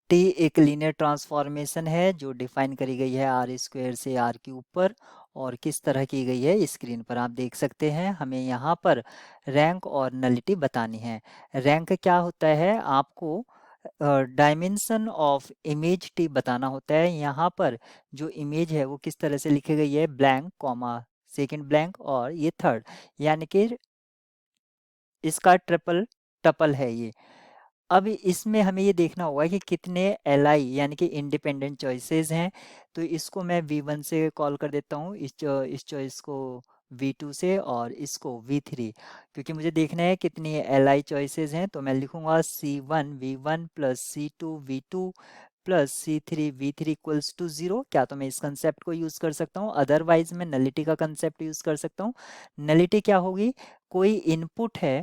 T एक linear transformation है जो डिफाइन करी गई है आर स्क्वायर से आर क्यूब पर, और किस तरह की गई है स्क्रीन पर आप देख सकते हैं। हमें यहाँ पर रैंक और नलिटी बतानी है। रैंक क्या होता है, आपको डायमेंशन ऑफ इमेज टी बताना होता है। यहाँ पर जो इमेज है वो किस तरह से लिखी गई है, ब्लैंक कॉमा सेकंड ब्लैंक और ये थर्ड, यानी कि इसका ट्रिपल टपल है ये। अब इसमें हमें ये देखना होगा कि कितने एल आई यानी कि इंडिपेंडेंट चॉइसेस हैं। तो इसको मैं V1 से कॉल कर देता हूँ, इस चॉइस को V2 से और इसको V3, क्योंकि मुझे देखना है कितनी एल आई चॉइसेस हैं। तो मैं लिखूंगा C1 V1 plus C2 V2 plus C3 V3 equals to 0। क्या तो मैं इस कंसेप्ट को यूज़ कर सकता हूँ, अदरवाइज मैं नलिटी का कंसेप्ट यूज़ कर सकता हूँ। नलिटी क्या होगी, कोई इनपुट है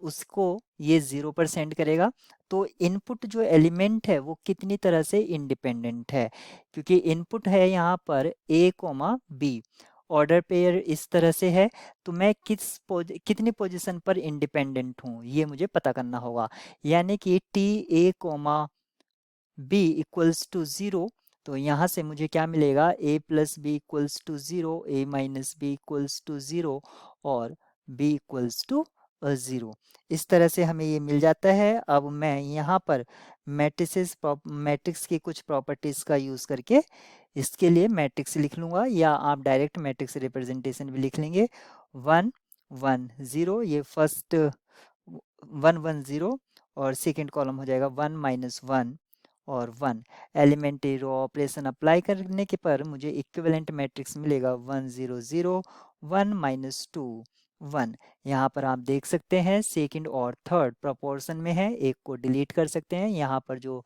उसको ये 0 पर सेंड करेगा, तो इनपुट जो एलिमेंट है वो कितनी तरह से इंडिपेंडेंट है, क्योंकि इनपुट है यहाँ पर A comma B, order pair इस तरह से है, तो मैं कितनी पोजीशन पर इंडिपेंडेंट हूँ ये मुझे पता करना होगा। यानी कि T A comma B equals to 0, तो यहाँ से मुझे क्या मिलेगा, A plus B equals to 0, A minus B equals to 0 और B इक्वल्स टू 0। इस तरह से हमें ये मिल जाता है। अब मैं यहाँ पर मैट्रिक्स की कुछ प्रॉपर्टीज़ का यूज़ करके इसके लिए मैट्रिक्स लिख लूँगा, या आप डायरेक्ट मैट्रिक्स रिप्रेजेंटेशन भी लिख लेंगे। 1 1 0, ये फर्स्ट 1 1 0, और सेकेंड कॉलम हो जाएगा 1 माइनस 1 और 1। एलिमेंट्री रो ऑपरेशन अप्लाई करने के पर मुझे इक्विवेलेंट मैट्रिक्स मिलेगा 1 0 0 1 माइनस 2 1। यहाँ पर आप देख सकते हैं सेकंड और थर्ड प्रोपोर्शन में है, एक को डिलीट कर सकते हैं। यहाँ पर जो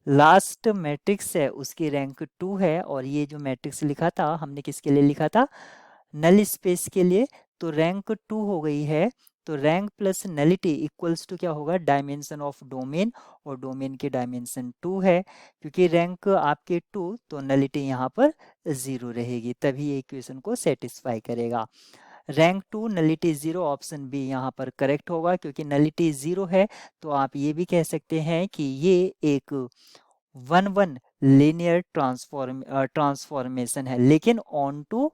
लास्ट मैट्रिक्स है उसकी रैंक 2 है, और ये जो मैट्रिक्स लिखा था हमने किसके लिए लिखा था, नल स्पेस के लिए, तो रैंक 2 हो गई है। तो rank plus nullity equals to क्या होगा, डायमेंशन ऑफ डोमेन, और डोमेन की डायमेंशन 2 है। क्योंकि रैंक आपके 2 तो नलिटी यहाँ पर 0 रहेगी, तभी ये इक्वेशन को सेटिस्फाई करेगा। रैंक 2 नलिटी 0, ऑप्शन बी यहाँ पर करेक्ट होगा, क्योंकि नलिटी 0 है। तो आप ये भी कह सकते हैं कि ये एक 1 1 लीनियर ट्रांसफॉर्मेशन है, लेकिन ऑन टू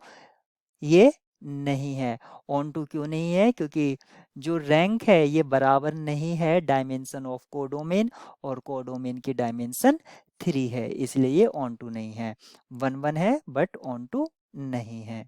ये नहीं है। ऑन टू क्यों नहीं है, क्योंकि जो रैंक है ये बराबर नहीं है डायमेंशन ऑफ कोडोमेन, और कोडोमेन की डायमेंशन 3 है, इसलिए ये ऑन टू नहीं है। 1 1 है बट ऑन टू नहीं है।